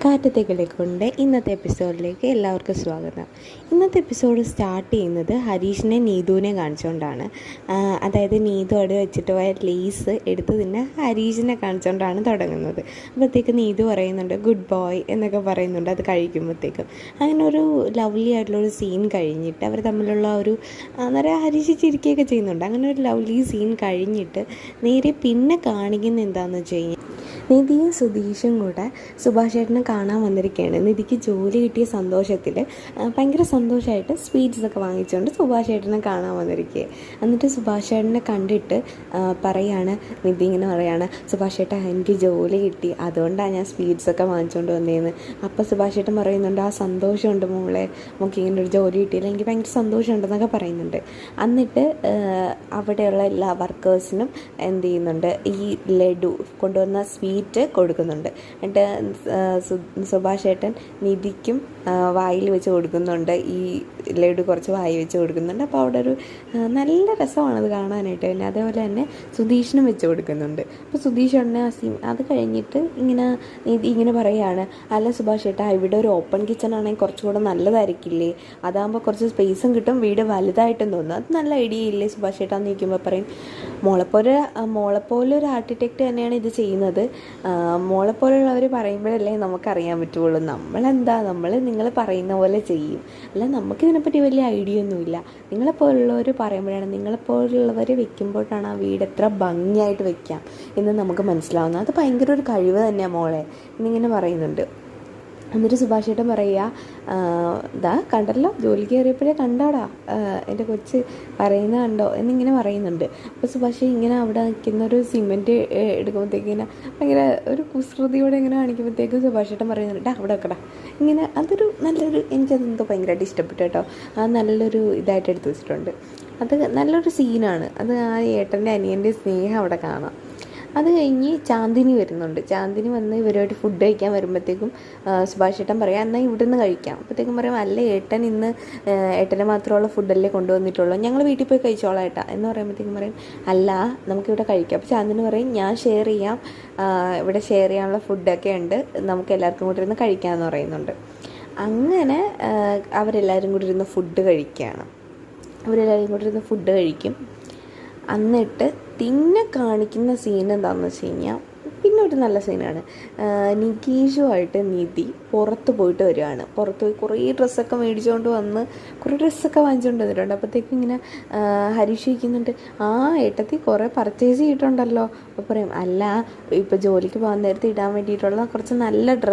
കാറ്റത്തേക്കിലേക്കൊണ്ട് ഇന്നത്തെ എപ്പിസോഡിലേക്ക് എല്ലാവർക്കും സ്വാഗതം. ഇന്നത്തെ എപ്പിസോഡ് സ്റ്റാർട്ട് ചെയ്യുന്നത് ഹരീഷിനെ നീതുവിനെ കാണിച്ചുകൊണ്ടാണ്. അതായത് നീതു അവിടെ വെച്ചിട്ട് പോയ ലേസ് എടുത്ത് തന്നെ ഹരീഷിനെ കാണിച്ചുകൊണ്ടാണ് തുടങ്ങുന്നത്. അപ്പോഴത്തേക്ക് നീതു പറയുന്നുണ്ട് ഗുഡ് ബോയ് എന്നൊക്കെ പറയുന്നുണ്ട്. അത് കഴിക്കുമ്പോഴത്തേക്കും അങ്ങനെ ഒരു ലവ്ലി ആയിട്ടുള്ളൊരു സീൻ കഴിഞ്ഞിട്ട് അവർ തമ്മിലുള്ള ഒരു അന്നേരം ഹരീഷ് ചിരിക്കുകയൊക്കെ ചെയ്യുന്നുണ്ട്. അങ്ങനെ ഒരു ലവ്ലി സീൻ കഴിഞ്ഞിട്ട് നേരെ പിന്നെ കാണിക്കുന്ന എന്താണെന്ന് വെച്ച് കഴിഞ്ഞാൽ നിധിയും സുധീഷും കൂടെ സുഭാഷ് ചേട്ടനെ കാണാൻ വന്നിരിക്കുകയാണ്. നിധിക്ക് ജോലി കിട്ടിയ സന്തോഷത്തിൽ ഭയങ്കര സന്തോഷമായിട്ട് സ്വീറ്റ്സൊക്കെ വാങ്ങിച്ചുകൊണ്ട് സുഭാഷ് ചേട്ടനെ കാണാൻ വന്നിരിക്കുക. എന്നിട്ട് സുഭാഷ് ചേട്ടനെ കണ്ടിട്ട് പറയാണ്, നിധി ഇങ്ങനെ പറയാണ്, സുഭാഷ് ചേട്ടാ എനിക്ക് ജോലി കിട്ടി, അതുകൊണ്ടാണ് ഞാൻ സ്വീറ്റ്സൊക്കെ വാങ്ങിച്ചുകൊണ്ട് വന്നതെന്ന്. അപ്പോൾ സുഭാഷ് ചേട്ടൻ പറയുന്നുണ്ട്, ആ സന്തോഷമുണ്ട് മോളെ, നമുക്ക് ഇങ്ങനെ ഒരു ജോലി കിട്ടിയില്ല, എനിക്ക് ഭയങ്കര സന്തോഷമുണ്ടെന്നൊക്കെ പറയുന്നുണ്ട്. എന്നിട്ട് അവിടെയുള്ള എല്ലാ വർക്കേഴ്സിനും എന്ത് ചെയ്യുന്നുണ്ട്, ഈ ലഡു കൊണ്ടുവന്ന സ്വീറ്റ് കൊടുക്കുന്നുണ്ട്. എന്നിട്ട് സുഭാഷ് ഏട്ടൻ നിധിക്കും വായിൽ വെച്ച് കൊടുക്കുന്നുണ്ട്, ഈ ലഡു കുറച്ച് വായിൽ വെച്ച് കൊടുക്കുന്നുണ്ട്. അപ്പോൾ അവിടെ ഒരു നല്ല രസമാണത് കാണാനായിട്ട്. പിന്നെ അതേപോലെ തന്നെ സുധീഷിനും വെച്ച് കൊടുക്കുന്നുണ്ട്. അപ്പോൾ സുധീഷ് ഉടനെ അത് കഴിഞ്ഞിട്ട് നിധി ഇങ്ങനെ പറയുകയാണ്, അല്ല സുഭാഷ് ഏട്ടാ, ഇവിടെ ഒരു ഓപ്പൺ കിച്ചൺ ആണെങ്കിൽ കുറച്ചുകൂടെ നല്ലതായിരിക്കില്ലേ, അതാകുമ്പോൾ കുറച്ച് സ്പേസും കിട്ടും, വീട് വലുതായിട്ടും തോന്നും, അത് നല്ല ഐഡിയ ഇല്ലേ സുഭാഷ് ഏട്ടാ എന്ന് ചോദിക്കുമ്പോൾ പറയും, മോളെപ്പോലെ ഒരു ആർക്കിടെക്റ്റ് തന്നെയാണ് ഇത് ചെയ്യുന്നത്, മോളെപ്പോലുള്ളവർ പറയുമ്പോഴല്ലേ നമുക്കറിയാൻ പറ്റുള്ളൂ, നമ്മൾ നിങ്ങൾ പറയുന്ന പോലെ ചെയ്യും, അല്ല നമുക്കിതിനെപ്പറ്റി വലിയ ഐഡിയ ഒന്നുമില്ല, നിങ്ങളെപ്പോലുള്ളവർ പറയുമ്പോഴാണ്, നിങ്ങളെപ്പോലുള്ളവർ വെക്കുമ്പോഴാണ് ആ വീട് എത്ര ഭംഗിയായിട്ട് വെക്കാം എന്ന് നമുക്ക് മനസ്സിലാവുന്നത്, അത് ഭയങ്കര ഒരു കഴിവ് തന്നെയാണ് മോളെ എന്നിങ്ങനെ പറയുന്നുണ്ട്. എന്നിട്ട് സുഭാഷ് ചേട്ടൻ പറയുക, ഇതാ കണ്ടല്ലോ, ജോലി കയറിയപ്പോഴേ കണ്ടോടാ എൻ്റെ കൊച്ച് പറയുന്നത് കണ്ടോ എന്നിങ്ങനെ പറയുന്നുണ്ട്. അപ്പോൾ സുഭാഷ് ഇങ്ങനെ അവിടെ നിൽക്കുന്ന ഒരു സിമെൻറ്റ് എടുക്കുമ്പോഴത്തേക്ക് ഇങ്ങനെ ഭയങ്കര ഒരു കുസൃതിയോടെ ഇങ്ങനെ കാണിക്കുമ്പോഴത്തേക്കും സുഭാഷ് ചേട്ടൻ പറയുന്നുണ്ട്, അവിടെ വെക്കടാ ഇങ്ങനെ. അതൊരു നല്ലൊരു, എനിക്കതെന്തോ ഭയങ്കരമായിട്ട് ഇഷ്ടപ്പെട്ടു കേട്ടോ. അത് നല്ലൊരു ഇതായിട്ട് എടുത്തു വെച്ചിട്ടുണ്ട്. അത് നല്ലൊരു സീനാണ്. അത് ആ ഏട്ടൻ്റെ അനിയൻ്റെ സ്നേഹം അവിടെ കാണാം. അത് കഴിഞ്ഞ് ചാന്ദിനി വരുന്നുണ്ട്. ചാന്ദിനി വന്ന് ഇവരുമായിട്ട് ഫുഡ് കഴിക്കാൻ വരുമ്പോഴത്തേക്കും സുഭാഷ് ചേട്ടൻ പറയാം, എന്നാൽ ഇവിടെ നിന്ന് കഴിക്കാം. അപ്പോഴത്തേക്കും പറയും, അല്ല ഏട്ടന് മാത്രമുള്ള ഫുഡല്ലേ കൊണ്ടുവന്നിട്ടുള്ളൂ, ഞങ്ങൾ വീട്ടിൽ പോയി കഴിച്ചോളാം ഏട്ടാ എന്ന് പറയുമ്പോഴത്തേക്കും പറയും, അല്ല നമുക്കിവിടെ കഴിക്കാം. അപ്പോൾ ചാന്ദിനി പറയും, ഞാൻ ഷെയർ ചെയ്യാം, ഇവിടെ ഷെയർ ചെയ്യാനുള്ള ഫുഡൊക്കെ ഉണ്ട്, നമുക്ക് എല്ലാവർക്കും കൂടി ഇരുന്ന് കഴിക്കാമെന്ന് പറയുന്നുണ്ട്. അങ്ങനെ അവരെല്ലാവരും കൂടി ഇരുന്ന് ഫുഡ് കഴിക്കുകയാണ്. അവരെല്ലാവരും കൂടി ഇരുന്ന് ഫുഡ് കഴിക്കും. എന്നിട്ട് പിന്നെ കാണിക്കുന്ന സീൻ എന്താണെന്ന് വെച്ച് കഴിഞ്ഞാൽ, പിന്നെ ഒരു നല്ല സീനാണ്. നികേഷുമായിട്ട് നിധി പുറത്ത് പോയിട്ട് വരികയാണ്. പുറത്ത് പോയി കുറേ ഡ്രസ്സൊക്കെ മേടിച്ചുകൊണ്ട് വന്ന് കുറേ ഡ്രസ്സൊക്കെ വാങ്ങിച്ചുകൊണ്ട് വന്നിട്ടുണ്ട്. അപ്പോഴത്തേക്കും ഇങ്ങനെ ഹരീഷ് ചോദിക്കുന്നുണ്ട്, ആ ഏട്ടത്തി കുറേ പർച്ചേസ് ചെയ്തിട്ടുണ്ടല്ലോ. അപ്പോൾ പറയും, അല്ല ഇപ്പോൾ ജോലിക്ക് പോകാൻ നേരത്തെ ഇടാൻ വേണ്ടിയിട്ടുള്ള കുറച്ച് നല്ല ഡ്രസ്സ്